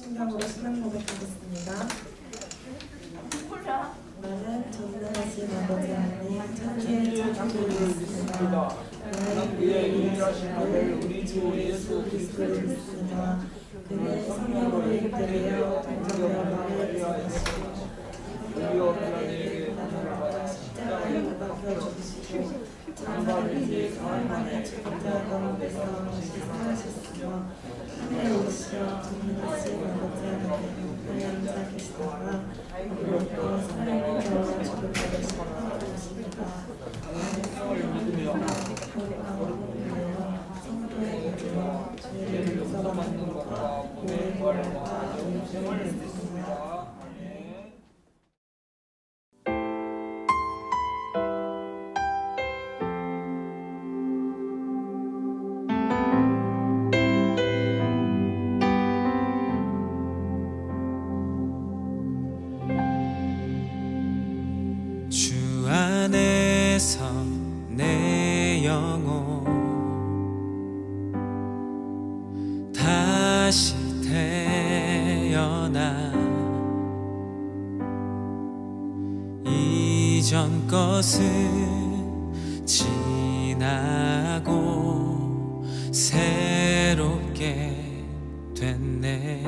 성경으로 신앙 고백하겠습니다. 나는 전능하신 아버지 하나님 천지의 창조주를 믿습니다. 나는 그의 유일하신 아들 우리 주 예수 그리스도를 믿습니다. 그는 성령으로 잉태되어 동정녀를 위하였으며 우리와 하나님에게 나를 받아 십자가에 못 박혀 죽으시고 장사를 뒤에 사흘 만에 첫째 가운데서 다시 살아셨으며 하늘에 오시어 전능하신 아버지 하나님 하나님 자 계시다가 그로부터 사람의 겨워 죽음까지 살아오십니다. 성령을 믿으며 성도의 믿음과 죄를 용서받는 것과 몸의 부활과 영생을 믿습니다. 주 안에서 내 영혼 다시 태어나 이전 것은 지나고 새롭게 됐네.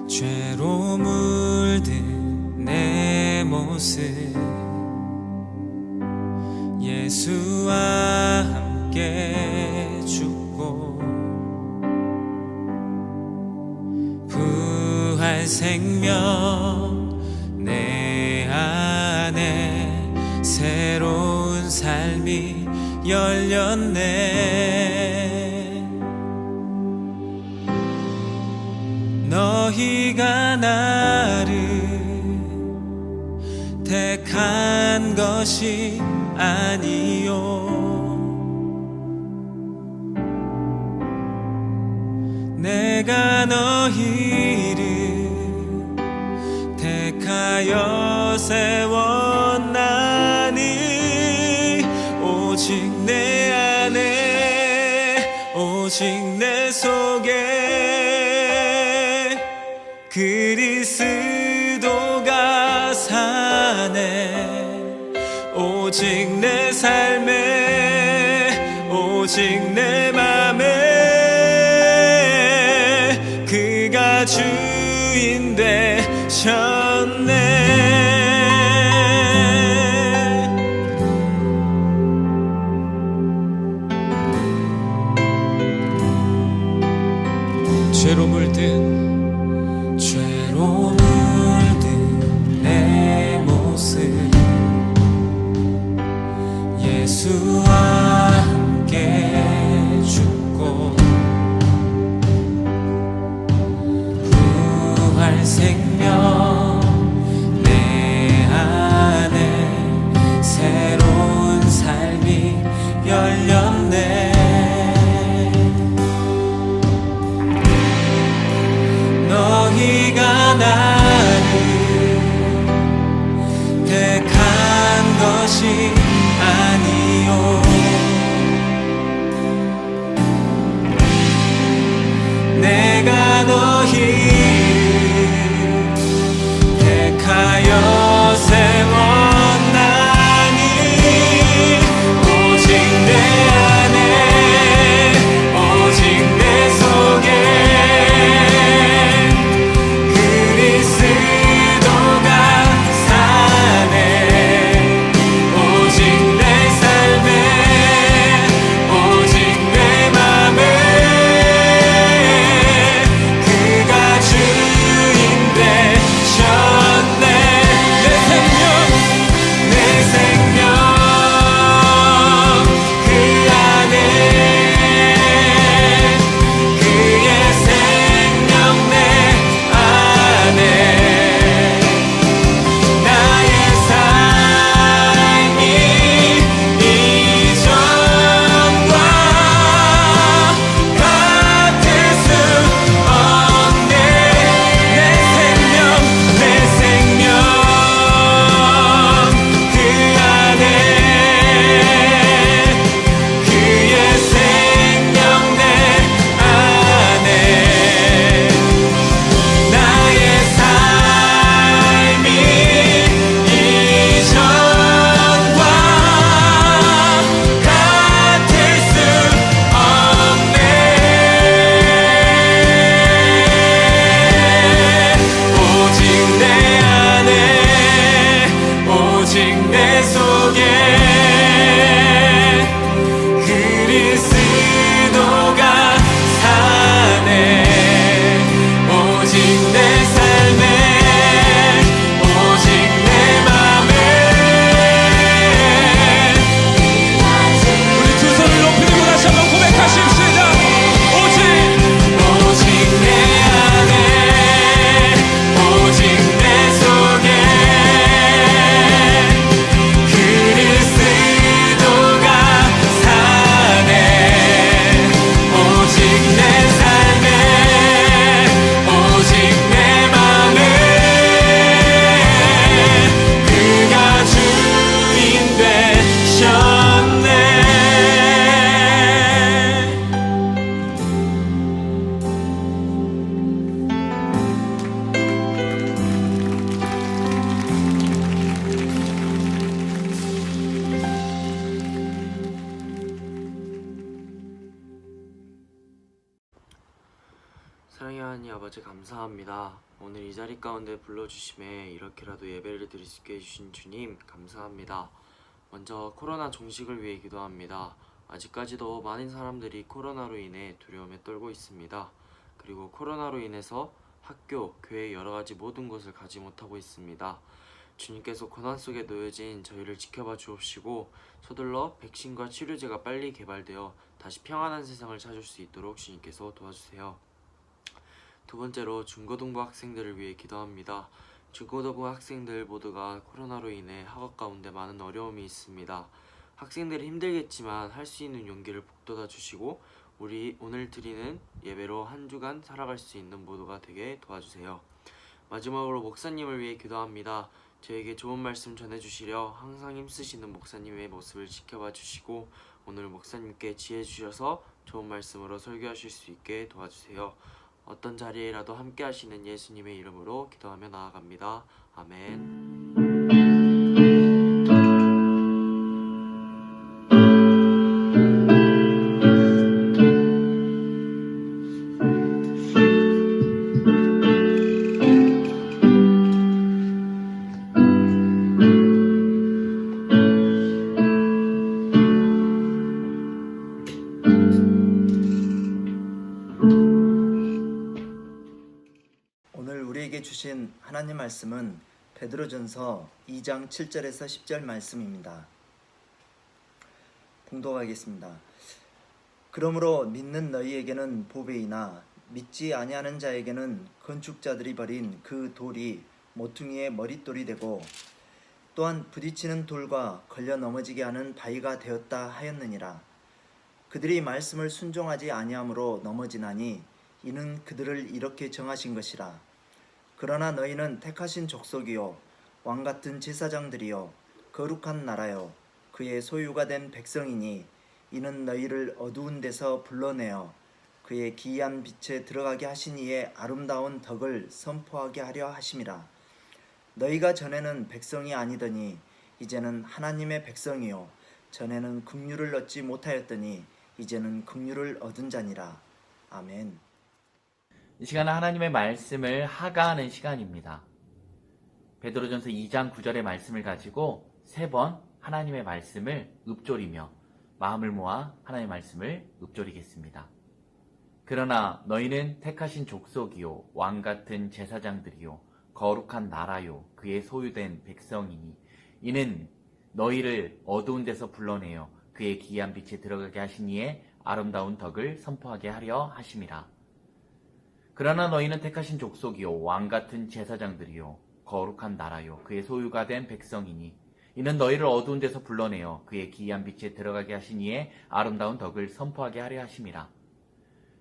죄로 물든 내 모습 예수와 함께 죽고 부활 생명 내 안에 새로운 삶이 열렸네. 너희가 나를 택한 것이 아니요 내가 너희를 택하여 세웠나니 오직 내 안에 오직 내 속에 그리스도가 사네. 오직 내 삶에 오직 내 맘에 그가 주인 되셨네. 죄로 물든 내 모습 예수와 함께 죽고 부활 생명 내 안에 새로운 삶이 열렸네. 너희가 나를 택한 것이 아니요 내가 너희를 택하여 세웠나니 오직 내 안에 오직 내 속에 그리스도가 사네. 오직 사랑의 하나님 아버지 감사합니다. 오늘 이 자리 가운데 불러주심에 이렇게라도 예배를 드릴 수 있게 해주신 주님 감사합니다. 먼저 코로나 종식을 위해 기도합니다. 아직까지도 많은 사람들이 코로나로 인해 두려움에 떨고 있습니다. 그리고 코로나로 인해서 학교, 교회 여러가지 모든 것을 가지 못하고 있습니다. 주님께서 고난 속에 놓여진 저희를 지켜봐 주옵시고 서둘러 백신과 치료제가 빨리 개발되어 다시 평안한 세상을 찾을 수 있도록 주님께서 도와주세요. 두 번째로 중고등부 학생들을 위해 기도합니다. 중고등부 학생들 모두가 코로나로 인해 학업 가운데 많은 어려움이 있습니다. 학생들이 힘들겠지만 할 수 있는 용기를 북돋아 주시고 우리 오늘 드리는 예배로 한 주간 살아갈 수 있는 모두가 되게 도와주세요. 마지막으로 목사님을 위해 기도합니다. 저에게 좋은 말씀 전해주시려 항상 힘쓰시는 목사님의 모습을 지켜봐 주시고 오늘 목사님께 지혜 주셔서 좋은 말씀으로 설교하실 수 있게 도와주세요. 어떤 자리에라도 함께 하시는 예수님의 이름으로 기도하며 나아갑니다. 아멘. 오늘 우리에게 주신 하나님 말씀은 베드로전서 2장 7절에서 10절 말씀입니다. 봉독하겠습니다. 그러므로 믿는 너희에게는 보배이나 믿지 아니하는 자에게는 건축자들이 버린 그 돌이 모퉁이의 머릿돌이 되고 또한 부딪히는 돌과 걸려 넘어지게 하는 바위가 되었다 하였느니라. 그들이 말씀을 순종하지 아니함으로 넘어지나니 이는 그들을 이렇게 정하신 것이라. 그러나 너희는 택하신 족속이요 왕같은 제사장들이요 거룩한 나라요 그의 소유가 된 백성이니 이는 너희를 어두운 데서 불러내어 그의 기이한 빛에 들어가게 하신 이의 아름다운 덕을 선포하게 하려 하심이라. 너희가 전에는 백성이 아니더니 이제는 하나님의 백성이요 전에는 긍휼을 얻지 못하였더니 이제는 긍휼을 얻은 자니라. 아멘. 이 시간은 하나님의 말씀을 하가하는 시간입니다. 베드로전서 2장 9절의 말씀을 가지고 3번 하나님의 말씀을 읊조리며 마음을 모아 하나님의 말씀을 읊조리겠습니다. 그러나 너희는 택하신 족속이요 왕같은 제사장들이요 거룩한 나라요 그의 소유된 백성이니 이는 너희를 어두운 데서 불러내어 그의 기이한 빛에 들어가게 하신 이의 아름다운 덕을 선포하게 하려 하심이라. 그러나 너희는 택하신 족속이요 왕같은 제사장들이요 거룩한 나라요 그의 소유가 된 백성이니 이는 너희를 어두운 데서 불러내어 그의 기이한 빛에 들어가게 하신 이의 아름다운 덕을 선포하게 하려 하심이라.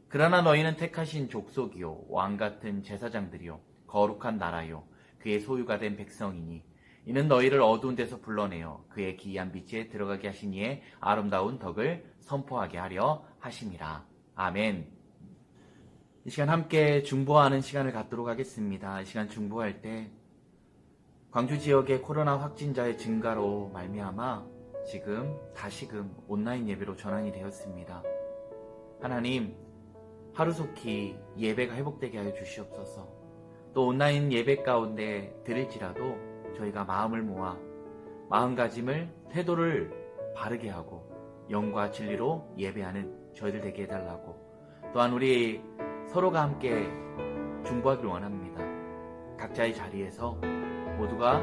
그러나 너희는 택하신 족속이요 왕같은 제사장들이요 거룩한 나라요 그의 소유가 된 백성이니 이는 너희를 어두운 데서 불러내어 그의 기이한 빛에 들어가게 하신 이의 아름다운 덕을 선포하게 하려 하심이라. 아멘. 이 시간 함께 중보하는 시간을 갖도록 하겠습니다. 이 시간 중보할 때 광주 지역의 코로나 확진자의 증가로 말미암아 지금 다시금 온라인 예배로 전환이 되었습니다. 하나님, 하루속히 예배가 회복되게 하여 주시옵소서. 또 온라인 예배 가운데 드릴지라도 저희가 마음을 모아 마음가짐을 태도를 바르게 하고 영과 진리로 예배하는 저희들 되게 해달라고, 또한 우리 서로가 함께 중보하기를 원합니다. 각자의 자리에서 모두가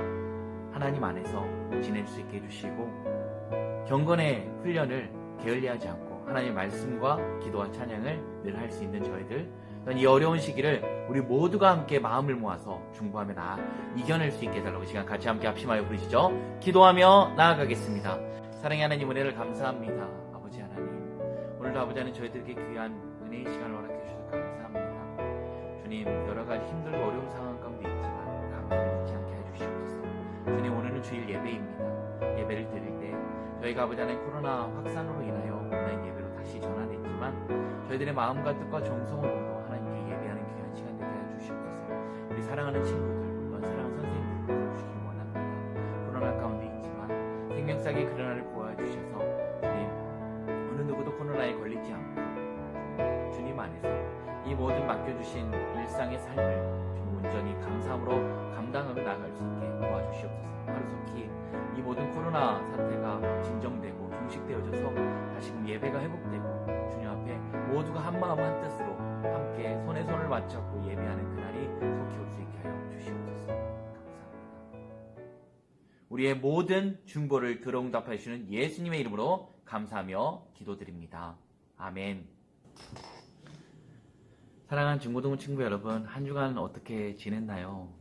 하나님 안에서 지낼 수 있게 해주시고 경건의 훈련을 게을리하지 않고 하나님의 말씀과 기도와 찬양을 늘 할 수 있는 저희들, 이 어려운 시기를 우리 모두가 함께 마음을 모아서 중보하며 이겨낼 수 있게 해달라고 시간 같이 함께 합심하여 부르시죠. 기도하며 나아가겠습니다. 사랑의 하나님, 은혜를 감사합니다. 아버지 하나님, 오늘도 아버지 하나님 저희들에게 귀한 은혜의 시간을 허락해 주셔서 감사합니다. 주님, 여러 가지 힘들고 어려운 상황 가운데 있지만 감사를 잊지 않게 해주시옵소서. 주님, 오늘은 주일 예배입니다. 예배를 드릴 때 저희가 아버지 하나님 코로나 확산으로 인하여 온라인 예배로 다시 전환했지만 저희들의 마음과 뜻과 정성으로 하나님께 예배하는 귀한 시간 되게 해주시옵소서. 우리 사랑하는 친구들, 또한 사랑하는 선생님들 도와주시기 원합니다. 코로나 가운데 있지만 생명상의 그러나를 보아주셔서 주님, 어느 누구도 코로나에 걸리지 않고 주님 안에서 이 모든 맡겨주신 일상의 삶을 좀 온전히 감사함으로 감당하며 나아갈 수 있게 도와주시옵소서. 하루속히 이 모든 코로나 사태가 진정되고 종식되어져서 다시금 예배가 회복되고 주님 앞에 모두가 한마음 한뜻으로 함께 손에 손을 맞잡고 예배하는 그날이 속히 올 수 있게 하여 주시옵소서. 감사합니다. 우리의 모든 중보를 들어응답하여 주시는 예수님의 이름으로 감사하며 기도드립니다. 아멘. 사랑하는 중고등 친구 여러분, 한 주간 어떻게 지냈나요?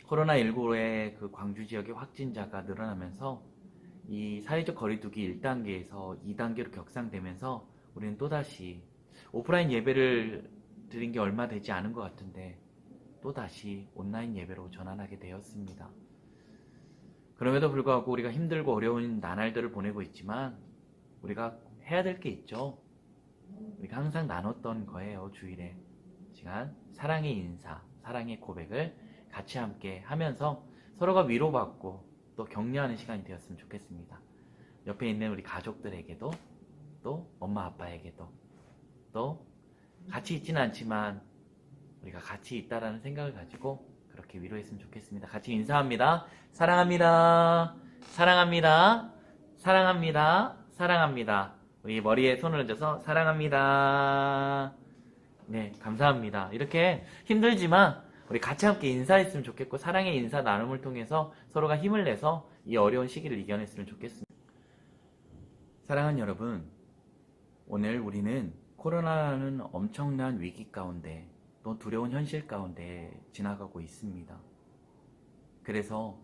코로나19의 그 광주 지역의 확진자가 늘어나면서 이 사회적 거리두기 1단계에서 2단계로 격상되면서 우리는 또다시 오프라인 예배를 드린 게 얼마 되지 않은 것 같은데 또다시 온라인 예배로 전환하게 되었습니다. 그럼에도 불구하고 우리가 힘들고 어려운 나날들을 보내고 있지만 우리가 해야 될 게 있죠. 우리가 항상 나눴던 거예요. 주일에 시간 사랑의 인사, 사랑의 고백을 같이 함께 하면서 서로가 위로받고 또 격려하는 시간이 되었으면 좋겠습니다. 옆에 있는 우리 가족들에게도 또 엄마 아빠에게도 또 같이 있지는 않지만 우리가 같이 있다라는 생각을 가지고 그렇게 위로했으면 좋겠습니다. 같이 인사합니다. 사랑합니다. 사랑합니다. 사랑합니다. 사랑합니다. 우리 머리에 손을 얹어서 사랑합니다. 네, 감사합니다. 이렇게 힘들지만 우리 같이 함께 인사했으면 좋겠고 사랑의 인사 나눔을 통해서 서로가 힘을 내서 이 어려운 시기를 이겨냈으면 좋겠습니다. 사랑하는 여러분, 오늘 우리는 코로나라는 엄청난 위기 가운데 또 두려운 현실 가운데 지나가고 있습니다. 그래서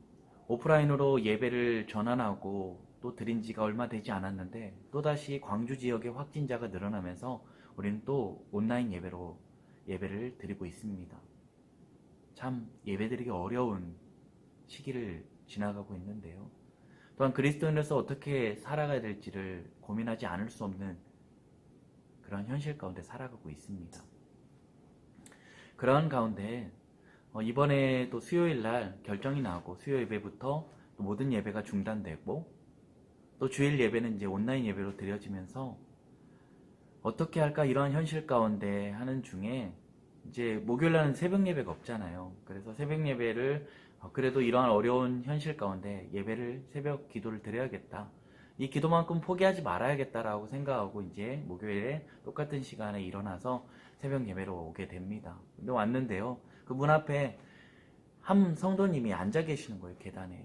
오프라인으로 예배를 전환하고 또 드린 지가 얼마 되지 않았는데 또다시 광주 지역의 확진자가 늘어나면서 우리는 또 온라인 예배로 예배를 드리고 있습니다. 참 예배드리기 어려운 시기를 지나가고 있는데요. 또한 그리스도인으로서 어떻게 살아가야 될지를 고민하지 않을 수 없는 그런 현실 가운데 살아가고 있습니다. 그런 가운데 이번에 또 수요일날 결정이 나고 수요 예배부터 또 모든 예배가 중단되고 또 주일 예배는 이제 온라인 예배로 드려지면서 어떻게 할까 이러한 현실 가운데 하는 중에 이제 목요일날은 새벽 예배가 없잖아요. 그래서 새벽 예배를 그래도 이러한 어려운 현실 가운데 예배를 새벽 기도를 드려야겠다. 이 기도만큼 포기하지 말아야겠다라고 생각하고 이제 목요일에 똑같은 시간에 일어나서 새벽 예배로 오게 됩니다. 근데 왔는데요. 그 문 앞에 한 성도님이 앉아 계시는 거예요. 계단에.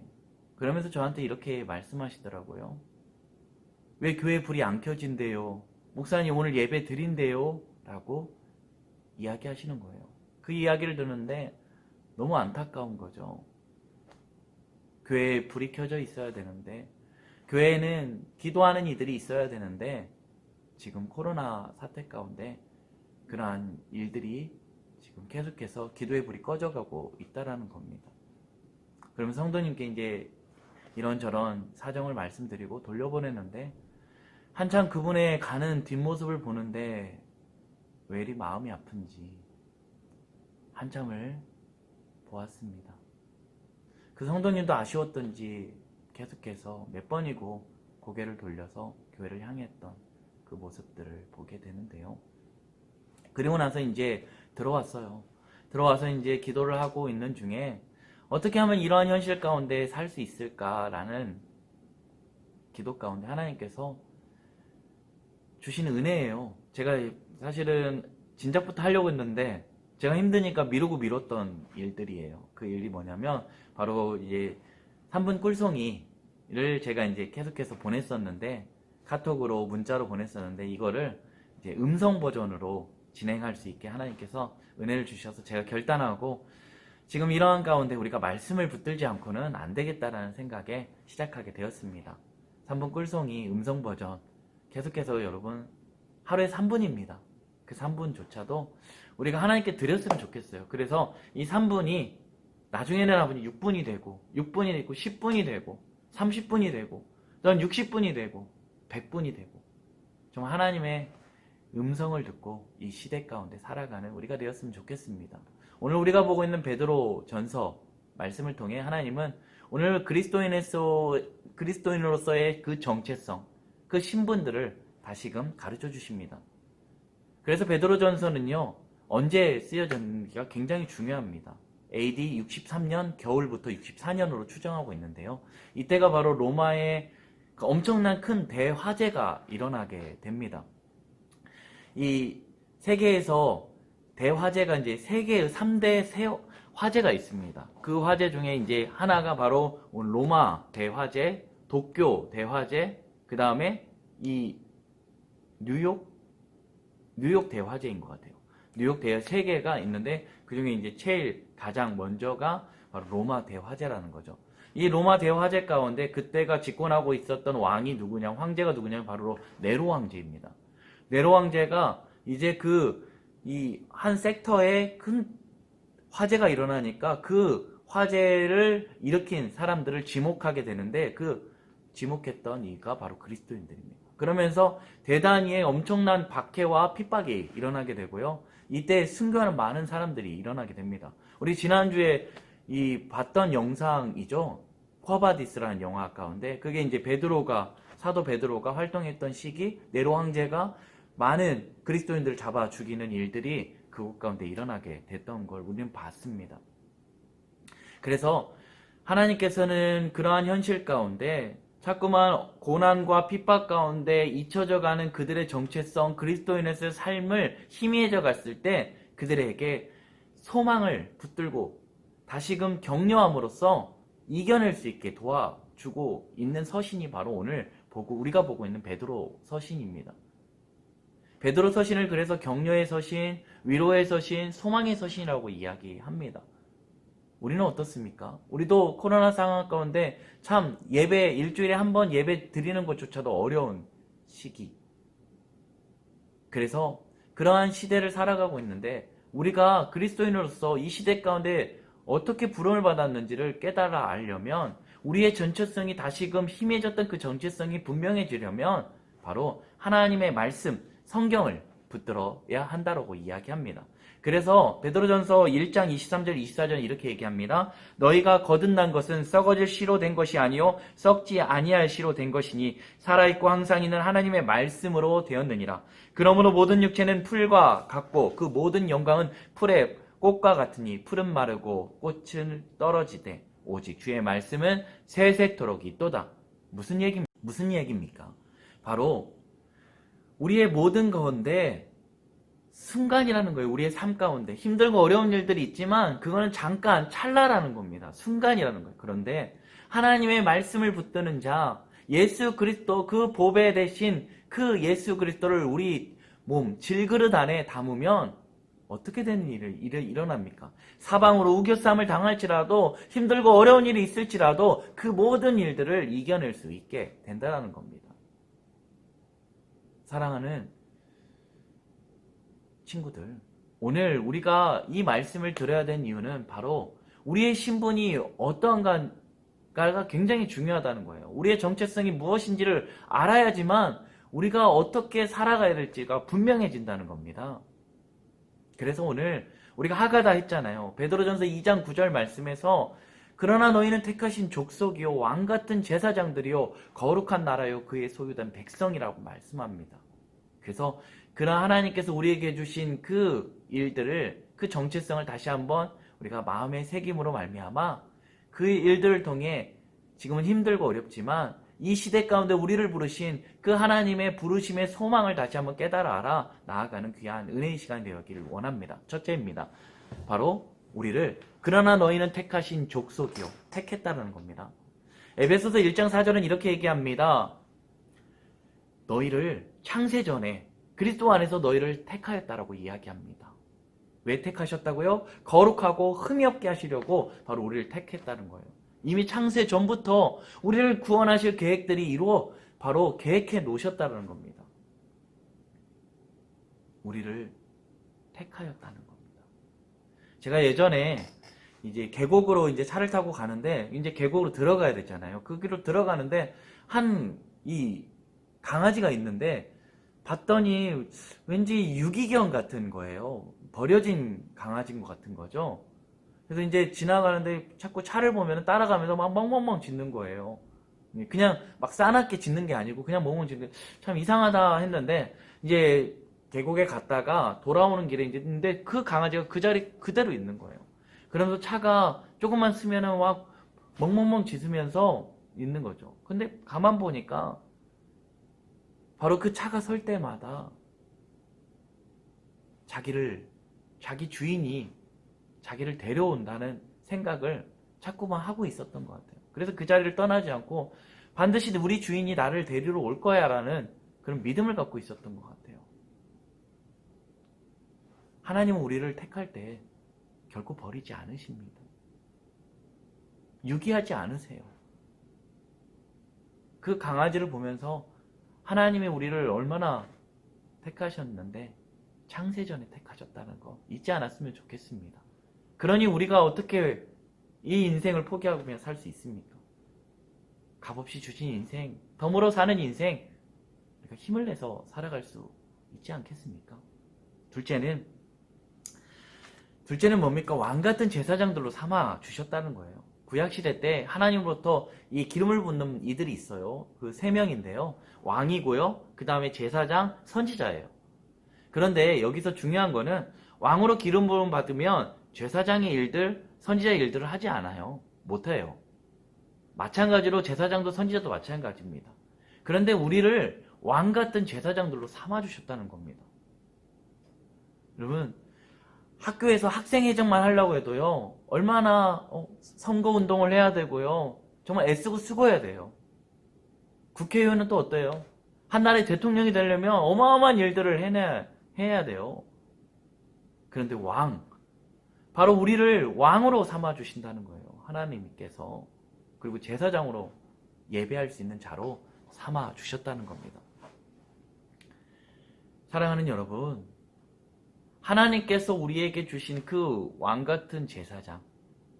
그러면서 저한테 이렇게 말씀하시더라고요. 왜 교회 불이 안 켜진대요? 목사님 오늘 예배 드린대요? 라고 이야기하시는 거예요. 그 이야기를 듣는데 너무 안타까운 거죠. 교회에 불이 켜져 있어야 되는데 교회에는 기도하는 이들이 있어야 되는데 지금 코로나 사태 가운데 그러한 일들이 지금 계속해서 기도의 불이 꺼져가고 있다라는 겁니다. 그러면 성도님께 이제 이런저런 사정을 말씀드리고 돌려보내는데 한참 그분의 가는 뒷모습을 보는데 왜 이리 마음이 아픈지 한참을 보았습니다. 그 성도님도 아쉬웠던지 계속해서 몇 번이고 고개를 돌려서 교회를 향했던 그 모습들을 보게 되는데요. 그리고 나서 이제 들어왔어요. 들어와서 이제 기도를 하고 있는 중에 어떻게 하면 이러한 현실 가운데 살 수 있을까라는 기도 가운데 하나님께서 주신 은혜예요. 제가 사실은 진작부터 하려고 했는데 제가 힘드니까 미루고 미뤘던 일들이에요. 그 일이 뭐냐면 바로 이제 3분 꿀송이를 제가 이제 계속해서 보냈었는데 카톡으로 문자로 보냈었는데 이거를 이제 음성 버전으로 진행할 수 있게 하나님께서 은혜를 주셔서 제가 결단하고 지금 이러한 가운데 우리가 말씀을 붙들지 않고는 안 되겠다라는 생각에 시작하게 되었습니다. 3분 꿀송이 음성 버전 계속해서 여러분 하루에 3분입니다. 그 3분조차도 우리가 하나님께 드렸으면 좋겠어요. 그래서 이 3분이 나중에는 아버지 6분이 되고 6분이 되고 10분이 되고 30분이 되고 또 60분이 되고 100분이 되고 정말 하나님의 음성을 듣고 이 시대 가운데 살아가는 우리가 되었으면 좋겠습니다. 오늘 우리가 보고 있는 베드로 전서 말씀을 통해 하나님은 오늘 그리스도인으로서의 그 정체성, 그 신분들을 다시금 가르쳐 주십니다. 그래서 베드로 전서는요, 언제 쓰여졌는지가 굉장히 중요합니다. AD 63년 겨울부터 64년으로 추정하고 있는데요. 이때가 바로 로마의 그 엄청난 큰 대화재가 일어나게 됩니다. 이 세계에서 대화재가 이제 세계의 3대 화재가 있습니다. 그 화재 중에 이제 하나가 바로 로마 대화재, 도쿄 대화재, 그 다음에 이 뉴욕 대화재인 것 같아요. 뉴욕 대화재 3개가 있는데 그 중에 이제 제일 가장 먼저가 바로 로마 대화재라는 거죠. 이 로마 대화재 가운데 그때가 집권하고 있었던 왕이 누구냐, 황제가 누구냐면 바로 네로 황제입니다. 네로 황제가 이제 이 한 섹터에 큰 화재가 일어나니까 그 화재를 일으킨 사람들을 지목하게 되는데 그 지목했던 이가 바로 그리스도인들입니다. 그러면서 대단히의 엄청난 박해와 핍박이 일어나게 되고요. 이때 순교하는 많은 사람들이 일어나게 됩니다. 우리 지난주에 봤던 영상이죠. 쿼바디스라는 영화 가운데 그게 이제 사도 베드로가 활동했던 시기 네로 황제가 많은 그리스도인들을 잡아 죽이는 일들이 그곳 가운데 일어나게 됐던 걸 우리는 봤습니다. 그래서 하나님께서는 그러한 현실 가운데 자꾸만 고난과 핍박 가운데 잊혀져 가는 그들의 정체성, 그리스도인에서의 삶을 희미해져 갔을 때 그들에게 소망을 붙들고 다시금 격려함으로써 이겨낼 수 있게 도와주고 있는 서신이 바로 오늘 우리가 보고 있는 베드로 서신입니다. 베드로 서신을 그래서 격려의 서신, 위로의 서신, 소망의 서신이라고 이야기합니다. 우리는 어떻습니까? 우리도 코로나 상황 가운데 참 일주일에 한 번 예배 드리는 것조차도 어려운 시기. 그래서 그러한 시대를 살아가고 있는데 우리가 그리스도인으로서 이 시대 가운데 어떻게 부름을 받았는지를 깨달아 알려면 우리의 정체성이 다시금 희미해졌던 그 정체성이 분명해지려면 바로 하나님의 말씀, 성경을 붙들어야 한다라고 이야기합니다. 그래서 베드로전서 1장 23절 24절 이렇게 얘기합니다. 너희가 거듭난 것은 썩어질 씨로 된 것이 아니요 썩지 아니할 씨로 된 것이니 살아있고 항상 있는 하나님의 말씀으로 되었느니라. 그러므로 모든 육체는 풀과 같고 그 모든 영광은 풀의 꽃과 같으니 풀은 마르고 꽃은 떨어지되 오직 주의 말씀은 세세토록 있도다. 무슨 얘기입니까? 바로 우리의 모든 가운데 순간이라는 거예요. 우리의 삶 가운데 힘들고 어려운 일들이 있지만 그거는 잠깐 찰나라는 겁니다. 순간이라는 거예요. 그런데 하나님의 말씀을 붙드는 자, 예수 그리스도 그 보배 대신 그 예수 그리스도를 우리 몸 질그릇 안에 담으면 어떻게 되는 일이 일어납니까? 사방으로 우겨쌈을 당할지라도 힘들고 어려운 일이 있을지라도 그 모든 일들을 이겨낼 수 있게 된다는 겁니다. 사랑하는 친구들, 오늘 우리가 이 말씀을 들어야 된 이유는 바로 우리의 신분이 어떠한가가 굉장히 중요하다는 거예요. 우리의 정체성이 무엇인지를 알아야지만 우리가 어떻게 살아가야 될지가 분명해진다는 겁니다. 그래서 오늘 우리가 하가다 했잖아요. 베드로전서 2장 9절 말씀에서 그러나 너희는 택하신 족속이요 왕같은 제사장들이요 거룩한 나라요 그의 소유된 백성이라고 말씀합니다. 그래서 그러나 하나님께서 우리에게 주신 그 일들을, 그 정체성을 다시 한번 우리가 마음의 새김으로 말미암아 그 일들을 통해 지금은 힘들고 어렵지만 이 시대 가운데 우리를 부르신 그 하나님의 부르심의 소망을 다시 한번 깨달아 알아 나아가는 귀한 은혜의 시간이 되었기를 원합니다. 첫째입니다. 바로 우리를 그러나 너희는 택하신 족속이요 택했다는 겁니다. 에베소서 1장 4절은 이렇게 얘기합니다. 너희를 창세전에 그리스도 안에서 너희를 택하였다라고 이야기합니다. 왜 택하셨다고요? 거룩하고 흠이 없게 하시려고 바로 우리를 택했다는 거예요. 이미 창세 전부터 우리를 구원하실 계획들이 바로 계획해 놓으셨다는 겁니다. 우리를 택하였다는 겁니다. 제가 예전에 이제 계곡으로 이제 차를 타고 가는데 이제 계곡으로 들어가야 되잖아요. 그 길로 들어가는데 이 강아지가 있는데 봤더니 왠지 유기견 같은 거예요. 버려진 강아지인 것 같은 거죠. 그래서 이제 지나가는데 자꾸 차를 보면 따라가면서 막 멍멍멍 짖는 거예요. 그냥 막 싸납게 짖는 게 아니고 그냥 멍멍 짖는 게 참 이상하다 했는데 이제 계곡에 갔다가 돌아오는 길에 이제 근데 그 강아지가 그 자리 그대로 있는 거예요. 그러면서 차가 조금만 쓰면은 막 멍멍멍 짖으면서 있는 거죠. 근데 가만 보니까 바로 그 차가 설 때마다 자기 주인이 자기를 데려온다는 생각을 자꾸만 하고 있었던 것 같아요. 그래서 그 자리를 떠나지 않고 반드시 우리 주인이 나를 데리러 올 거야 라는 그런 믿음을 갖고 있었던 것 같아요. 하나님은 우리를 택할 때 결코 버리지 않으십니다. 유기하지 않으세요. 그 강아지를 보면서 하나님이 우리를 얼마나 택하셨는데 창세전에 택하셨다는 거 잊지 않았으면 좋겠습니다. 그러니 우리가 어떻게 이 인생을 포기하고 살 수 있습니까? 값없이 주신 인생, 덤으로 사는 인생, 우리가 힘을 내서 살아갈 수 있지 않겠습니까? 둘째는 뭡니까? 왕 같은 제사장들로 삼아 주셨다는 거예요. 구약시대 때 하나님으로부터 이 기름을 붓는 이들이 있어요. 그 3명인데요. 왕이고요. 그 다음에 제사장, 선지자예요. 그런데 여기서 중요한 거는 왕으로 기름 부음 받으면 제사장의 일들, 선지자의 일들을 하지 않아요. 못해요. 마찬가지로 제사장도 선지자도 마찬가지입니다. 그런데 우리를 왕 같은 제사장들로 삼아주셨다는 겁니다. 여러분, 학교에서 학생회장만 하려고 해도요, 얼마나 선거운동을 해야 되고요, 정말 애쓰고 수고해야 돼요. 국회의원은 또 어때요? 한 나라의 대통령이 되려면 어마어마한 일들을 해야 돼요. 그런데 바로 우리를 왕으로 삼아주신다는 거예요. 하나님께서. 그리고 제사장으로 예배할 수 있는 자로 삼아주셨다는 겁니다. 사랑하는 여러분, 하나님께서 우리에게 주신 그 왕같은 제사장.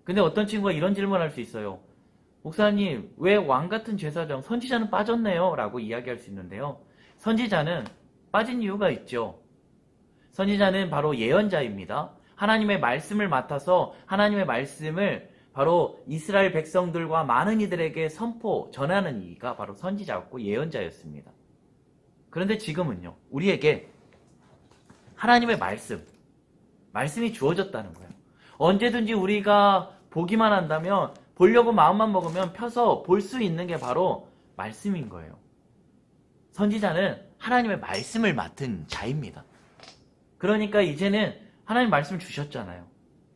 근데 어떤 친구가 이런 질문을 할 수 있어요. 목사님, 왜 왕같은 제사장, 선지자는 빠졌네요? 라고 이야기할 수 있는데요. 선지자는 빠진 이유가 있죠. 선지자는 바로 예언자입니다. 하나님의 말씀을 맡아서 하나님의 말씀을 바로 이스라엘 백성들과 많은 이들에게 전하는 이가 바로 선지자였고 예언자였습니다. 그런데 지금은요, 우리에게 하나님의 말씀이 주어졌다는 거예요. 언제든지 우리가 보기만 한다면, 보려고 마음만 먹으면 펴서 볼 수 있는 게 바로 말씀인 거예요. 선지자는 하나님의 말씀을 맡은 자입니다. 그러니까 이제는 하나님 말씀을 주셨잖아요.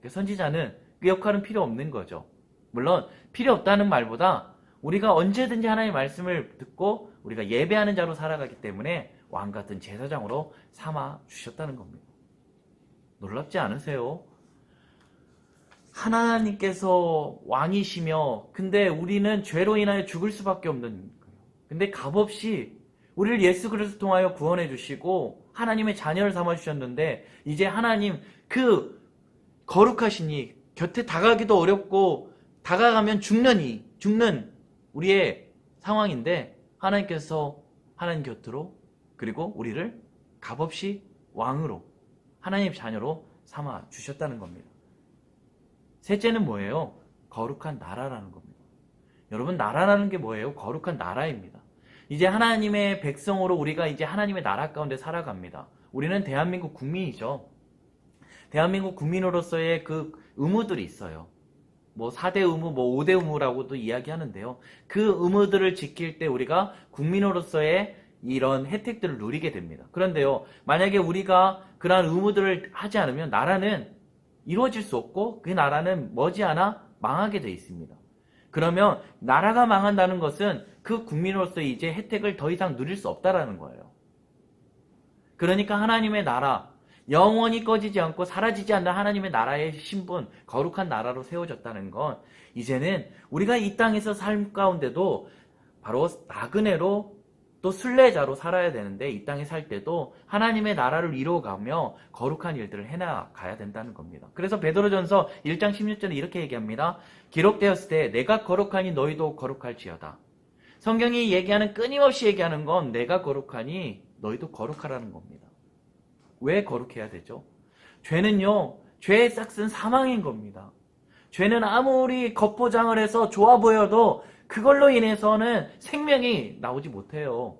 선지자는 그 역할은 필요 없는 거죠. 물론 필요 없다는 말보다 우리가 언제든지 하나님의 말씀을 듣고 우리가 예배하는 자로 살아가기 때문에 왕같은 제사장으로 삼아 주셨다는 겁니다. 놀랍지 않으세요? 하나님께서 왕이시며 근데 우리는 죄로 인하여 죽을 수밖에 없는 거예요. 근데 값없이 우리를 예수 그리스도 통하여 구원해 주시고 하나님의 자녀를 삼아 주셨는데 이제 하나님 그 거룩하신 이 곁에 다가가기도 어렵고 다가가면 죽는 우리의 상황인데 하나님께서 하나님 곁으로 그리고 우리를 값없이 왕으로 하나님 자녀로 삼아 주셨다는 겁니다. 셋째는 뭐예요? 거룩한 나라라는 겁니다. 여러분, 나라라는 게 뭐예요? 거룩한 나라입니다. 이제 하나님의 백성으로 우리가 이제 하나님의 나라 가운데 살아갑니다. 우리는 대한민국 국민이죠. 대한민국 국민으로서의 그 의무들이 있어요. 뭐 4대 의무, 뭐 5대 의무라고도 이야기하는데요. 그 의무들을 지킬 때 우리가 국민으로서의 이런 혜택들을 누리게 됩니다. 그런데요, 만약에 우리가 그러한 의무들을 하지 않으면 나라는 이루어질 수 없고 그 나라는 머지않아 망하게 돼 있습니다. 그러면 나라가 망한다는 것은 그 국민으로서 이제 혜택을 더 이상 누릴 수 없다라는 거예요. 그러니까 하나님의 나라, 영원히 꺼지지 않고 사라지지 않는 하나님의 나라의 신분, 거룩한 나라로 세워졌다는 건 이제는 우리가 이 땅에서 삶 가운데도 바로 나그네로 또 순례자로 살아야 되는데 이 땅에 살 때도 하나님의 나라를 이루어가며 거룩한 일들을 해나가야 된다는 겁니다. 그래서 베드로전서 1장 16절에 이렇게 얘기합니다. 기록되었을 때 내가 거룩하니 너희도 거룩할지어다. 성경이 얘기하는 끊임없이 얘기하는 건 내가 거룩하니 너희도 거룩하라는 겁니다. 왜 거룩해야 되죠? 죄는요, 죄의 싹은 사망인 겁니다. 죄는 아무리 겉포장을 해서 좋아 보여도 그걸로 인해서는 생명이 나오지 못해요.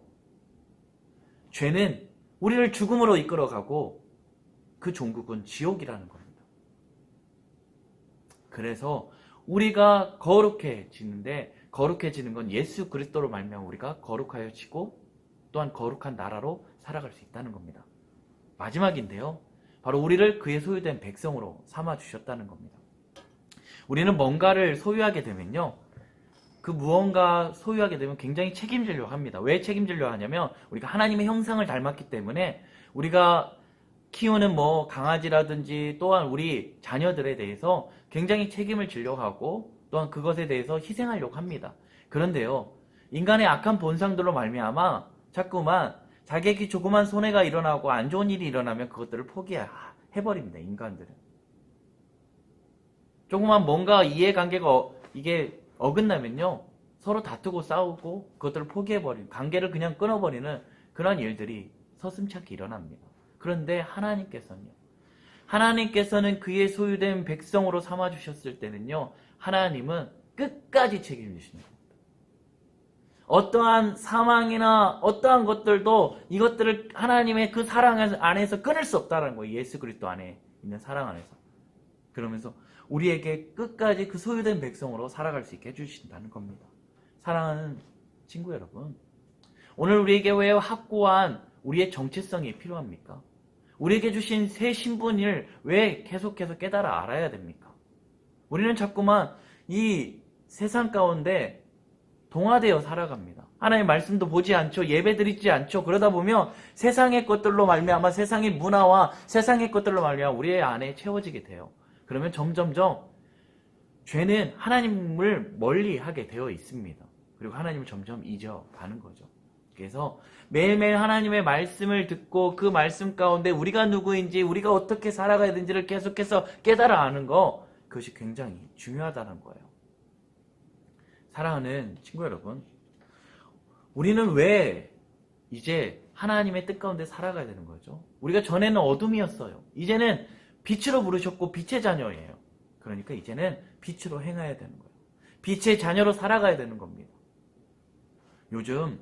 죄는 우리를 죽음으로 이끌어가고 그 종국은 지옥이라는 겁니다. 그래서 우리가 거룩해지는데 거룩해지는 건 예수 그리스도로 말미암아 우리가 거룩하여지고 또한 거룩한 나라로 살아갈 수 있다는 겁니다. 마지막인데요. 바로 우리를 그의 소유된 백성으로 삼아주셨다는 겁니다. 우리는 뭔가를 소유하게 되면요. 그 무언가 소유하게 되면 굉장히 책임지려고 합니다. 왜 책임지려고 하냐면 우리가 하나님의 형상을 닮았기 때문에 우리가 키우는 강아지라든지 또한 우리 자녀들에 대해서 굉장히 책임을 지려고 하고 또한 그것에 대해서 희생하려고 합니다. 그런데요. 인간의 악한 본성들로 말미암아 자꾸만 자기에게 조그만 손해가 일어나고 안 좋은 일이 일어나면 그것들을 포기해버립니다. 인간들은. 조그만 뭔가 이해관계가 이게 어긋나면요. 서로 다투고 싸우고 그것들을 포기해버리는 관계를 그냥 끊어버리는 그런 일들이 서슴찮게 일어납니다. 그런데 하나님께서는 그의 소유된 백성으로 삼아주셨을 때는요. 하나님은 끝까지 책임지시는 겁니다. 어떠한 사망이나 어떠한 것들도 이것들을 하나님의 그 사랑 안에서 끊을 수 없다는 거예요. 예수 그리스도 안에 있는 사랑 안에서. 그러면서 우리에게 끝까지 그 소유된 백성으로 살아갈 수 있게 해주신다는 겁니다. 사랑하는 친구 여러분, 오늘 우리에게 왜 확고한 우리의 정체성이 필요합니까? 우리에게 주신 새 신분을 왜 계속해서 깨달아 알아야 됩니까? 우리는 자꾸만 이 세상 가운데 동화되어 살아갑니다. 하나님의 말씀도 보지 않죠. 예배드리지 않죠. 그러다 보면 세상의 것들로 말미암아 세상의 문화와 세상의 것들로 말미암아 우리의 안에 채워지게 돼요. 그러면 점점점 죄는 하나님을 멀리하게 되어 있습니다. 그리고 하나님을 점점 잊어가는 거죠. 그래서 매일매일 하나님의 말씀을 듣고 그 말씀 가운데 우리가 누구인지 우리가 어떻게 살아가야 되는지를 계속해서 깨달아 아는 거, 그것이 굉장히 중요하다는 거예요. 사랑하는 친구 여러분, 우리는 왜 이제 하나님의 뜻 가운데 살아가야 되는 거죠? 우리가 전에는 어둠이었어요. 이제는 빛으로 부르셨고 빛의 자녀예요. 그러니까 이제는 빛으로 행해야 되는 거예요. 빛의 자녀로 살아가야 되는 겁니다. 요즘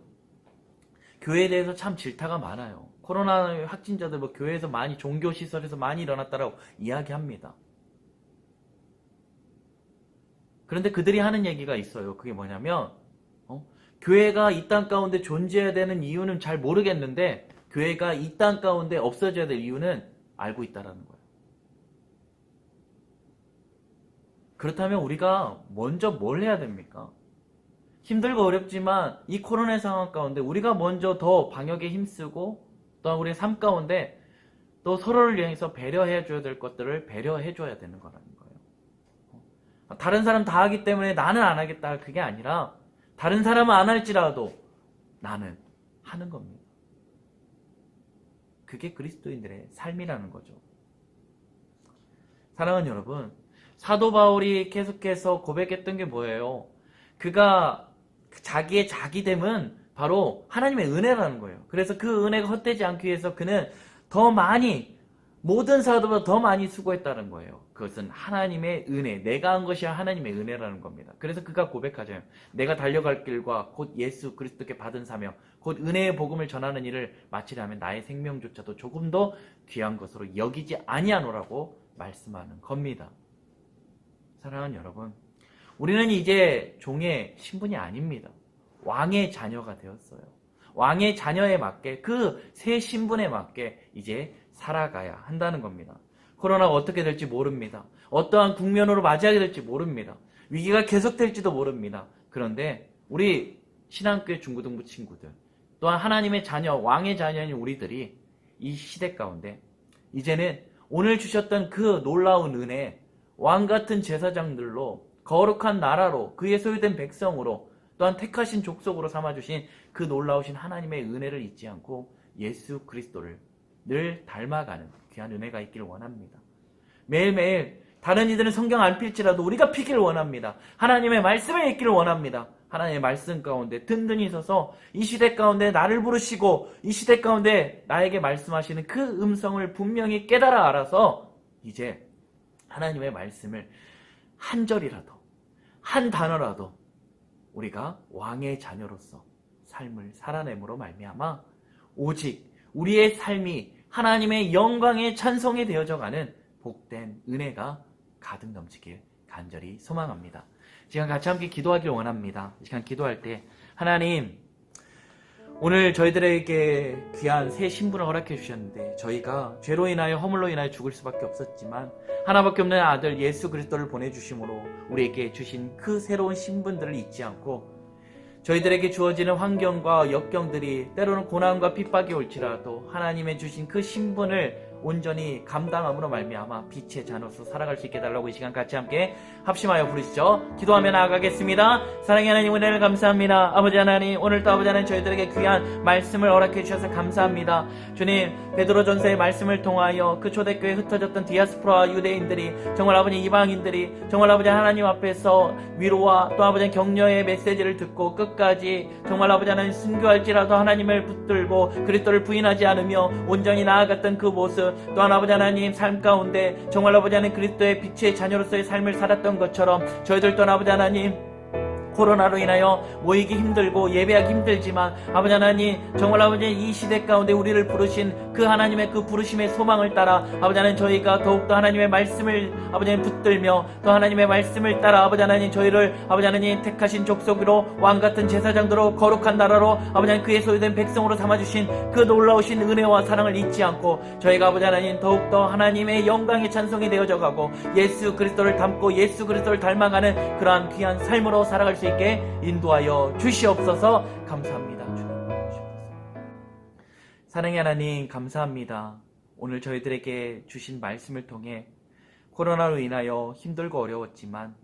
교회에 대해서 참 질타가 많아요. 코로나 확진자들 교회에서 많이, 종교시설에서 많이 일어났다라고 이야기합니다. 그런데 그들이 하는 얘기가 있어요. 그게 뭐냐면 교회가 이 땅 가운데 존재해야 되는 이유는 잘 모르겠는데 교회가 이 땅 가운데 없어져야 될 이유는 알고 있다라는 거예요. 그렇다면 우리가 먼저 뭘 해야 됩니까? 힘들고 어렵지만 이 코로나 상황 가운데 우리가 먼저 더 방역에 힘쓰고 또한 우리의 삶 가운데 또 서로를 위해서 배려해줘야 될 것들을 배려해줘야 되는 거라는 거예요. 다른 사람 다 하기 때문에 나는 안 하겠다, 그게 아니라 다른 사람은 안 할지라도 나는 하는 겁니다. 그게 그리스도인들의 삶이라는 거죠. 사랑하는 여러분, 사도 바울이 계속해서 고백했던 게 뭐예요? 그가 자기의 자기됨은 바로 하나님의 은혜라는 거예요. 그래서 그 은혜가 헛되지 않기 위해서 그는 더 많이, 모든 사도보다 더 많이 수고했다는 거예요. 그것은 하나님의 은혜, 내가 한 것이 하나님의 은혜라는 겁니다. 그래서 그가 고백하죠. 내가 달려갈 길과 곧 예수 그리스도께 받은 사명, 곧 은혜의 복음을 전하는 일을 마치려면 나의 생명조차도 조금 더 귀한 것으로 여기지 아니하노라고 말씀하는 겁니다. 사랑하는 여러분, 우리는 이제 종의 신분이 아닙니다. 왕의 자녀가 되었어요. 왕의 자녀에 맞게, 그 새 신분에 맞게 이제 살아가야 한다는 겁니다. 코로나가 어떻게 될지 모릅니다. 어떠한 국면으로 맞이하게 될지 모릅니다. 위기가 계속될지도 모릅니다. 그런데 우리 신앙교회 중고등부 친구들, 또한 하나님의 자녀, 왕의 자녀인 우리들이 이 시대 가운데 이제는 오늘 주셨던 그 놀라운 은혜, 왕같은 제사장들로 거룩한 나라로 그의 소유된 백성으로 또한 택하신 족속으로 삼아주신 그 놀라우신 하나님의 은혜를 잊지 않고 예수 그리스도를 늘 닮아가는 귀한 은혜가 있기를 원합니다. 매일매일 다른 이들은 성경 안 필지라도 우리가 피기를 원합니다. 하나님의 말씀을 읽기를 원합니다. 하나님의 말씀 가운데 든든히 서서 이 시대 가운데 나를 부르시고 이 시대 가운데 나에게 말씀하시는 그 음성을 분명히 깨달아 알아서 이제 하나님의 말씀을 한 절이라도, 한 단어라도 우리가 왕의 자녀로서 삶을 살아냄으로 말미암아 오직 우리의 삶이 하나님의 영광에 찬송이 되어져가는 복된 은혜가 가득 넘치길 간절히 소망합니다. 이 시간 같이 함께 기도하길 원합니다. 이 시간 기도할 때 하나님, 오늘 저희들에게 귀한 새 신분을 허락해 주셨는데 저희가 죄로 인하여 허물로 인하여 죽을 수밖에 없었지만 하나밖에 없는 아들 예수 그리스도를 보내주심으로 우리에게 주신 그 새로운 신분들을 잊지 않고 저희들에게 주어지는 환경과 역경들이 때로는 고난과 핍박이 올지라도 하나님의 주신 그 신분을 온전히 감당함으로 말미암아 빛의 자녀로서 살아갈 수 있게 해달라고 이 시간 같이 함께 합심하여 부르시죠. 기도하며 나아가겠습니다. 사랑의 하나님, 은혜를 감사합니다. 아버지 하나님, 오늘도 아버지 하나님 저희들에게 귀한 말씀을 허락해 주셔서 감사합니다. 주님, 베드로전서의 말씀을 통하여 그 초대교회에 흩어졌던 디아스포라 유대인들이 정말 아버지 이방인들이 정말 아버지 하나님 앞에서 위로와 또 아버지 격려의 메시지를 듣고 끝까지 정말 아버지 하나님 순교할지라도 하나님을 붙들고 그리스도를 부인하지 않으며 온전히 나아갔던 그 모습, 또한 아버지 하나님 삶 가운데 정말 아버지 하나님 그리스도의 빛의 자녀로서의 삶을 살았던 것처럼 저희들 또한 아버지 하나님 코로나로 인하여 모이기 힘들고 예배하기 힘들지만 아버지 하나님 정말 아버지 이 시대 가운데 우리를 부르신 그 하나님의 그 부르심의 소망을 따라 아버지 하나님 저희가 더욱더 하나님의 말씀을 아버지 하나님 붙들며 또 하나님의 말씀을 따라 아버지 하나님 저희를 아버지 하나님 택하신 족속으로 왕같은 제사장들로 거룩한 나라로 아버지 하나님 그의 소유된 백성으로 삼아주신 그 놀라우신 은혜와 사랑을 잊지 않고 저희가 아버지 하나님 더욱더 하나님의 영광의 찬송이 되어져 가고 예수 그리스도를 닮고 예수 그리스도를 닮아가는 그러한 귀한 삶으로 살아갈 수 있게 인도하여 주시옵소서. 감사합니다. 주님 주시옵소서. 사랑의 하나님 감사합니다. 오늘 저희들에게 주신 말씀을 통해 코로나로 인하여 힘들고 어려웠지만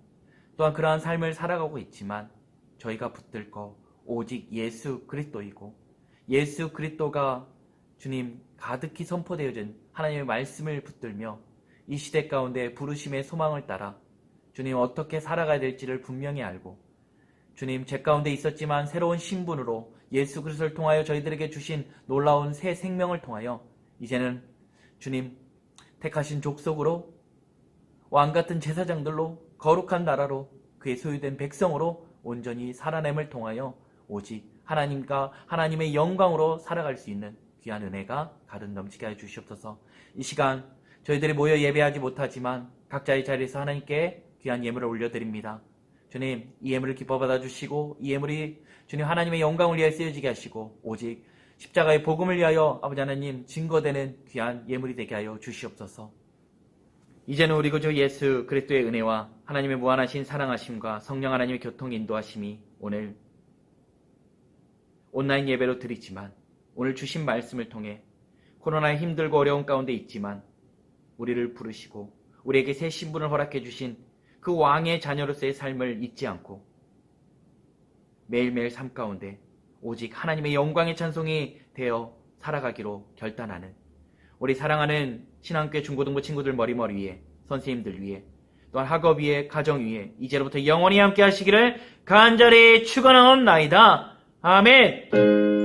또한 그러한 삶을 살아가고 있지만 저희가 붙들 거 오직 예수 그리스도이고 예수 그리스도가 주님 가득히 선포되어진 하나님의 말씀을 붙들며 이 시대 가운데 부르심의 소망을 따라 주님 어떻게 살아가야 될지를 분명히 알고 주님 죄 가운데 있었지만 새로운 신분으로 예수 그리스도를 통하여 저희들에게 주신 놀라운 새 생명을 통하여 이제는 주님 택하신 족속으로 왕같은 제사장들로 거룩한 나라로 그의 소유된 백성으로 온전히 살아냄을 통하여 오직 하나님과 하나님의 영광으로 살아갈 수 있는 귀한 은혜가 가득 넘치게 하여 주시옵소서. 이 시간 저희들이 모여 예배하지 못하지만 각자의 자리에서 하나님께 귀한 예물을 올려드립니다. 주님, 이 예물을 기뻐 받아주시고 이 예물이 주님 하나님의 영광을 위하여 쓰여지게 하시고 오직 십자가의 복음을 위하여 아버지 하나님 증거되는 귀한 예물이 되게 하여 주시옵소서. 이제는 우리 구주 예수 그리스도의 은혜와 하나님의 무한하신 사랑하심과 성령 하나님의 교통 인도하심이 오늘 온라인 예배로 드리지만 오늘 주신 말씀을 통해 코로나의 힘들고 어려운 가운데 있지만 우리를 부르시고 우리에게 새 신분을 허락해 주신 그 왕의 자녀로서의 삶을 잊지 않고 매일매일 삶 가운데 오직 하나님의 영광의 찬송이 되어 살아가기로 결단하는 우리 사랑하는 신앙교회 중고등부 친구들 머리머리 위에 선생님들 위에 또한 학업 위에 가정 위에 이제로부터 영원히 함께 하시기를 간절히 축원하옵나이다. 아멘.